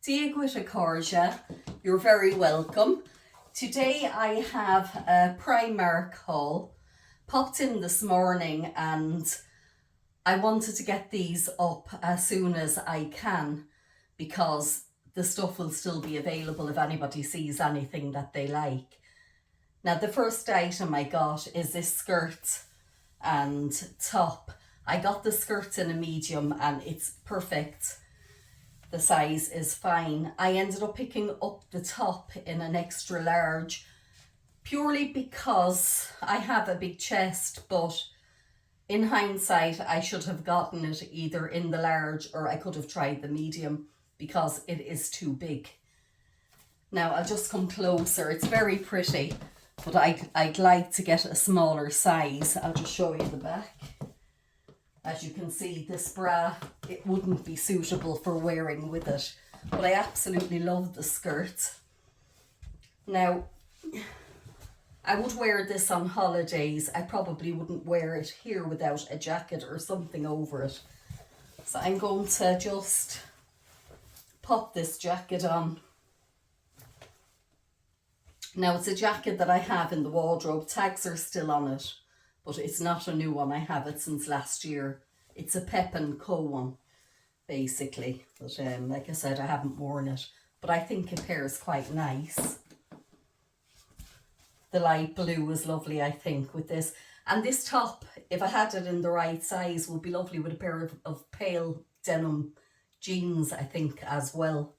Diagwita Corja, you're very welcome. Today I have a Primark haul. Popped in this morning and I wanted to get these up as soon as I can because the stuff will still be available if anybody sees anything that they like. Now the first item I got is this skirt and top. I got the skirt in a medium and it's perfect. The size is fine. I ended up picking up the top in an extra large purely because I have a big chest, but in hindsight I should have gotten it either in the large or I could have tried the medium because it is too big. Now I'll just come closer. It's very pretty, but I'd like to get a smaller size. I'll just show you the back. As you can see, this bra, it wouldn't be suitable for wearing with it, but I absolutely love the skirt. Now, I would wear this on holidays. I probably wouldn't wear it here without a jacket or something over it. So I'm going to just pop this jacket on. Now, it's a jacket that I have in the wardrobe. Tags are still on it, but it's not a new one. I have it since last year. It's a Pep & Co one, basically. But like I said, I haven't worn it. But I think it pairs quite nice. The light blue is lovely, I think, with this. And this top, if I had it in the right size, would be lovely with a pair of pale denim jeans, I think, as well.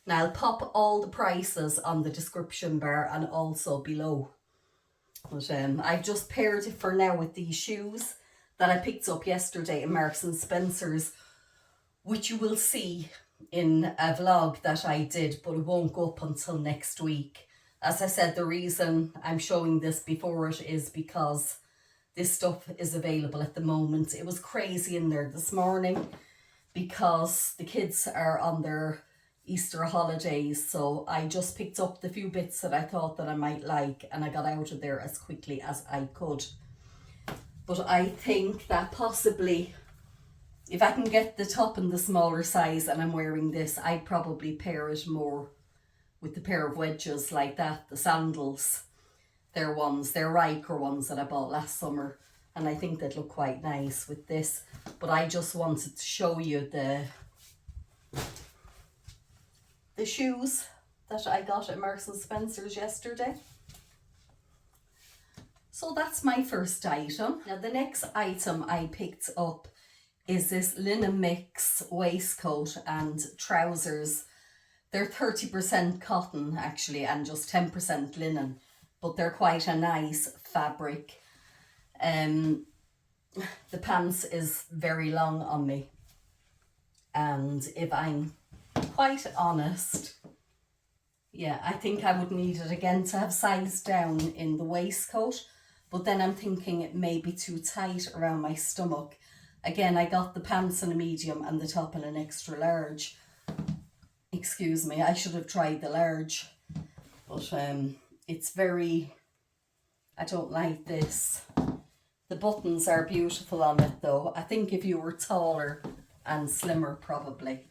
Now, I'll pop all the prices on the description bar and also below. But I've just paired it for now with these shoes that I picked up yesterday in Marks and Spencer's, which you will see in a vlog that I did, but it won't go up until next week. As I said, the reason I'm showing this before it is because this stuff is available at the moment. It was crazy in there this morning because the kids are on their Easter holidays, so I just picked up the few bits that I thought that I might like and I got out of there as quickly as I could. But I think that possibly if I can get the top in the smaller size and I'm wearing this, I'd probably pair it more with the pair of wedges like that, the sandals. They're Riker ones that I bought last summer and I think they'd look quite nice with this. But I just wanted to show you the shoes that I got at Marks and Spencer's yesterday. So that's my first item. Now the next item I picked up is this linen mix waistcoat and trousers. They're 30% cotton actually and just 10% linen, but they're quite a nice fabric. The pants is very long on me, and if I'm quite honest, yeah, I think I would need it again to have sized down in the waistcoat, but then I'm thinking it may be too tight around my stomach. Again, I got the pants in a medium and the top in an extra large. Excuse me, I should have tried the large, but it's very, I don't like this. The buttons are beautiful on it though. I think if you were taller and slimmer probably.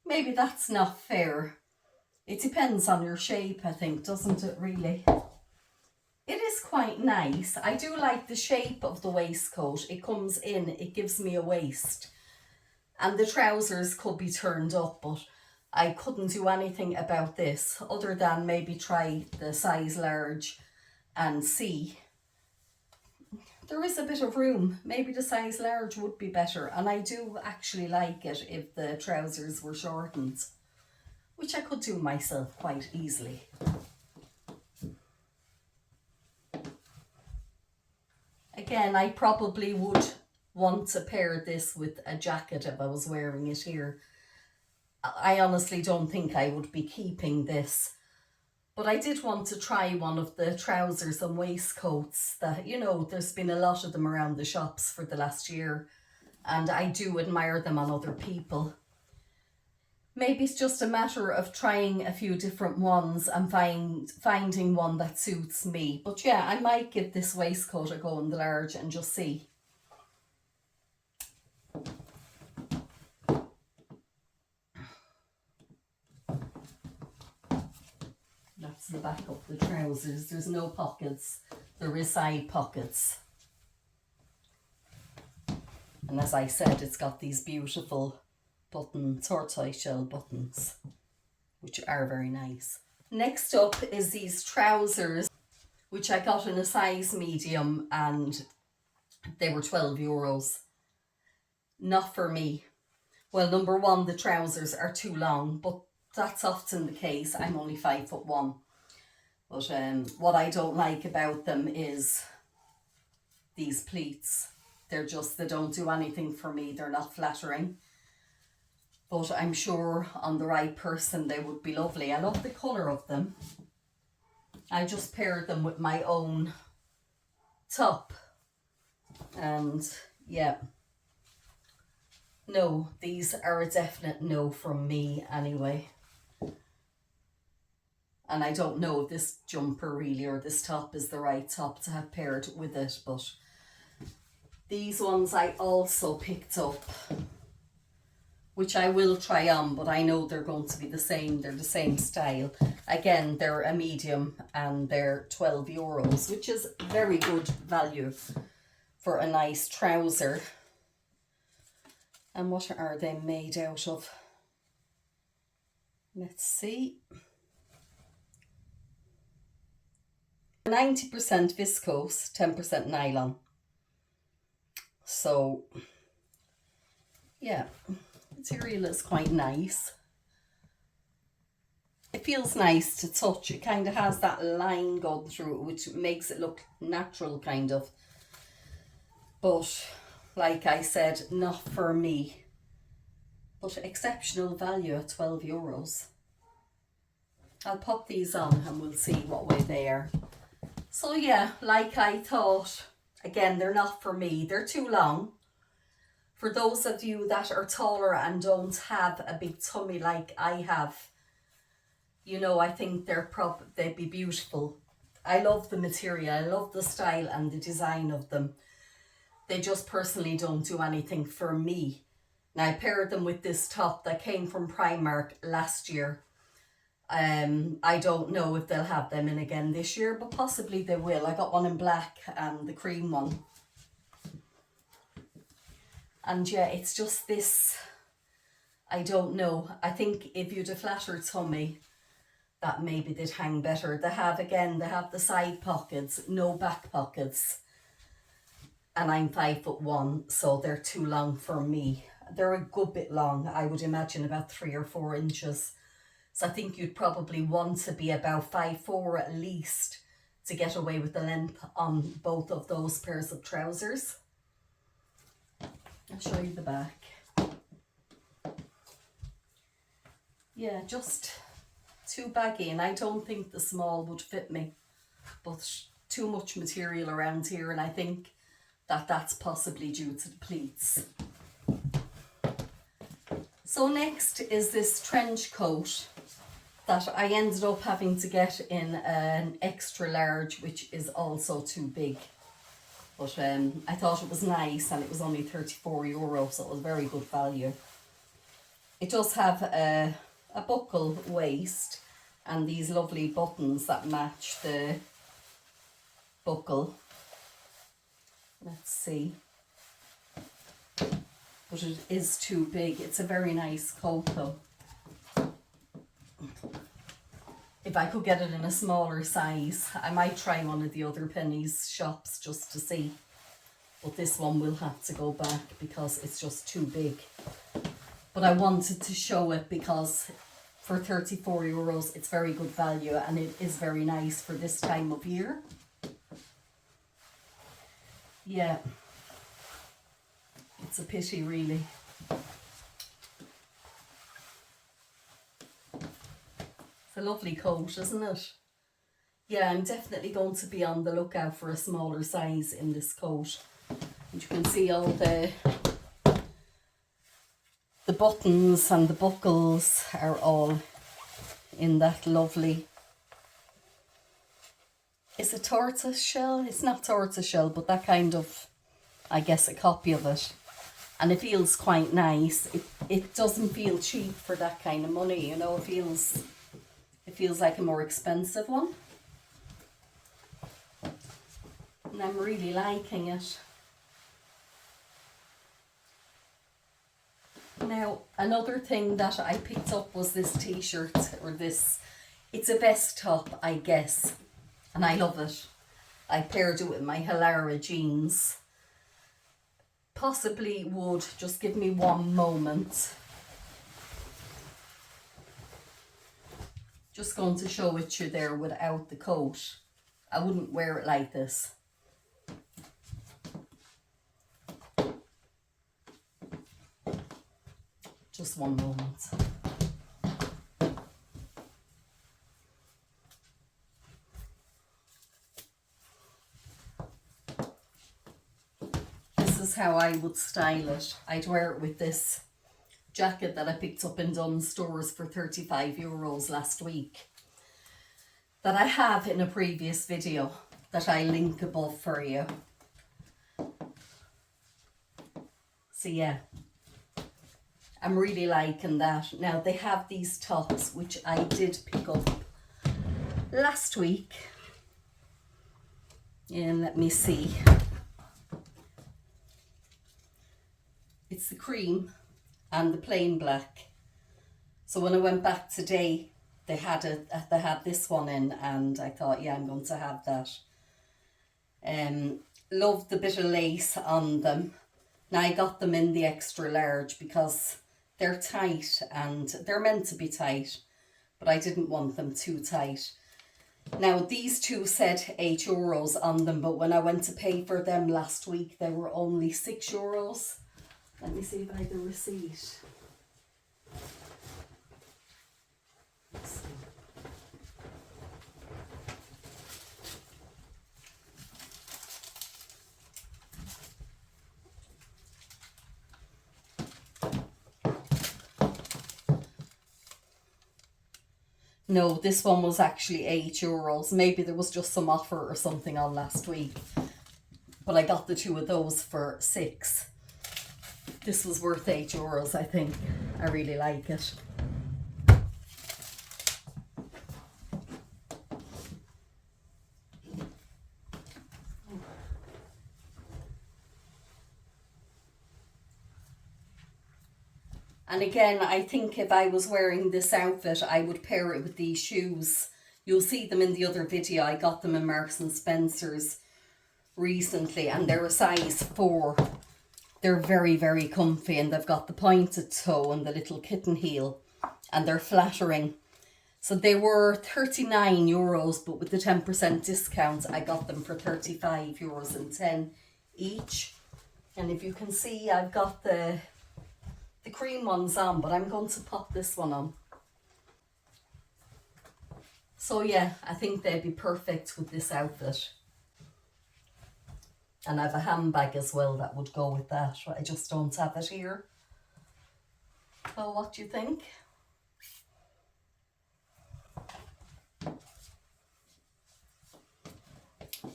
Maybe that's not fair. It depends on your shape, I think, doesn't it really? It is quite nice. I do like the shape of the waistcoat. It comes in, it gives me a waist. And the trousers could be turned up, but I couldn't do anything about this other than maybe try the size large and see. There is a bit of room. Maybe the size large would be better. And I do actually like it if the trousers were shortened, which I could do myself quite easily. Again, I probably would want to pair this with a jacket if I was wearing it here. I honestly don't think I would be keeping this. But I did want to try one of the trousers and waistcoats that, you know, there's been a lot of them around the shops for the last year. And I do admire them on other people. Maybe it's just a matter of trying a few different ones and finding one that suits me. But yeah, I might give this waistcoat a go in the large and just see. That's the back of the trousers. There's no pockets. There is side pockets. And as I said, it's got these beautiful tortoise shell buttons, which are very nice. Next up is these trousers, which I got in a size medium, and they were €12. Not for me. Well, number one, the trousers are too long, but that's often the case. I'm only 5'1". But what I don't like about them is these pleats. They don't do anything for me. They're not flattering. But I'm sure on the right person they would be lovely. I love the colour of them. I just paired them with my own top. And yeah. No, these are a definite no from me anyway. And I don't know if this jumper really or this top is the right top to have paired with it, but these ones I also picked up, which I will try on, but I know they're going to be the same. They're the same style. Again, they're a medium and they're €12, which is very good value for a nice trouser. And what are they made out of? Let's see. 90% viscose, 10% nylon. So, yeah, material is quite nice. It feels nice to touch. It kind of has that line going through it, which makes it look natural, kind of. But, like I said, not for me. But exceptional value at €12. I'll pop these on and we'll see what way they are. So yeah, like I thought, again, they're not for me. They're too long. For those of you that are taller and don't have a big tummy like I have, you know, I think they'd be beautiful. I love the material. I love the style and the design of them. They just personally don't do anything for me. Now, I paired them with this top that came from Primark last year. I don't know if they'll have them in again this year, but possibly they will. I got one in black and the cream one. And yeah, it's just this, I don't know. I think if you'd a flatter tummy, that maybe they'd hang better. They have the side pockets, no back pockets. And I'm 5'1", so they're too long for me. They're a good bit long. I would imagine about 3 or 4 inches. So I think you'd probably want to be about 5'4" at least to get away with the length on both of those pairs of trousers. I'll show you the back. Yeah, just too baggy, and I don't think the small would fit me. But too much material around here, and I think that's possibly due to the pleats. So next is this trench coat that I ended up having to get in an extra large, which is also too big. But I thought it was nice, and it was only €34, so it was very good value. It does have a buckle waist and these lovely buttons that match the buckle. Let's see. But it is too big. It's a very nice coat though. If I could get it in a smaller size, I might try one of the other Penneys shops just to see. But this one will have to go back because it's just too big. But I wanted to show it because for €34, it's very good value, and it is very nice for this time of year. Yeah. It's a pity, really. It's a lovely coat, isn't it? Yeah, I'm definitely going to be on the lookout for a smaller size in this coat. And you can see all the buttons and the buckles are all in that lovely, is it tortoise shell? It's not tortoise shell, but that kind of, I guess, a copy of it. And it feels quite nice. It doesn't feel cheap for that kind of money, you know. It It feels like a more expensive one. And I'm really liking it. Now, another thing that I picked up was this t-shirt, or this, it's a vest top, I guess, and I love it. I paired it with my Halara jeans. Possibly would, just give me one moment. Just going to show it to you there without the coat. I wouldn't wear it like this. Just one moment. This is how I would style it. I'd wear it with this jacket that I picked up in Dunnes Stores for €35 last week, that I have in a previous video that I link above for you. So yeah, I'm really liking that. Now they have these tops which I did pick up last week, and let me see, it's the cream and the plain black. So when I went back today, they had this one in, and I thought, yeah, I'm going to have that. Loved the bit of lace on them. Now I got them in the extra large because they're tight, and they're meant to be tight, but I didn't want them too tight. Now these two said €8 on them, but when I went to pay for them last week, they were only €6. Let me see if I have the receipt. No, this one was actually €8. Maybe there was just some offer or something on last week. But I got the two of those for €6. This was worth €8, I think. I really like it. And again, I think if I was wearing this outfit, I would pair it with these shoes. You'll see them in the other video. I got them in Marks and Spencer's recently, and they're a size 4. They're very, very comfy, and they've got the pointed toe and the little kitten heel, and they're flattering. So they were €39, but with the 10% discount, I got them for €35.10 each. And if you can see, I've got the cream ones on, but I'm going to pop this one on. So yeah, I think they'd be perfect with this outfit. And I have a handbag as well that would go with that. I just don't have it here. So what do you think?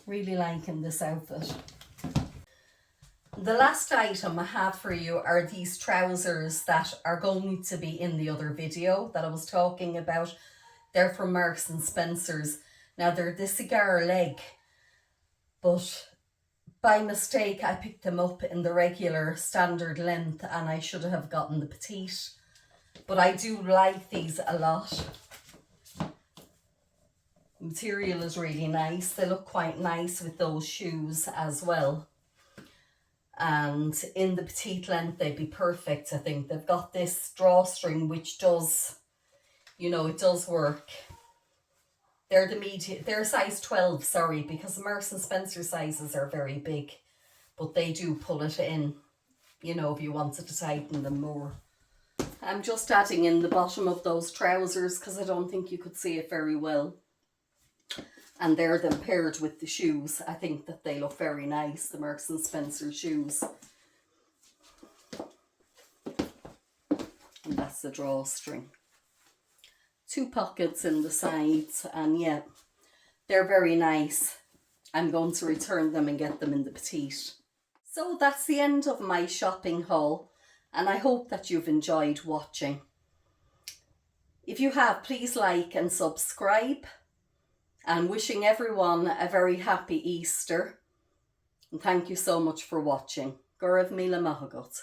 Really liking this outfit. The last item I have for you are these trousers that are going to be in the other video that I was talking about. They're from Marks and Spencer's. Now they're the cigar leg, but by mistake I picked them up in the regular standard length, and I should have gotten the petite. But I do like these a lot. The material is really nice. They look quite nice with those shoes as well. And in the petite length, they'd be perfect, I think. They've got this drawstring, which does, you know, it does work. They're the medium, they're size 12, sorry, because the Marks and Spencer sizes are very big. But they do pull it in, you know, if you wanted to tighten them more. I'm just adding in the bottom of those trousers because I don't think you could see it very well. And they're then paired with the shoes. I think that they look very nice, the Marks and Spencer shoes. And that's the drawstring. 2 pockets in the sides, and yeah, they're very nice. I'm going to return them and get them in the petite. So that's the end of my shopping haul, and I hope that you've enjoyed watching. If you have, please like and subscribe. And wishing everyone a very happy Easter. And thank you so much for watching. Gurav Mila Mahagut.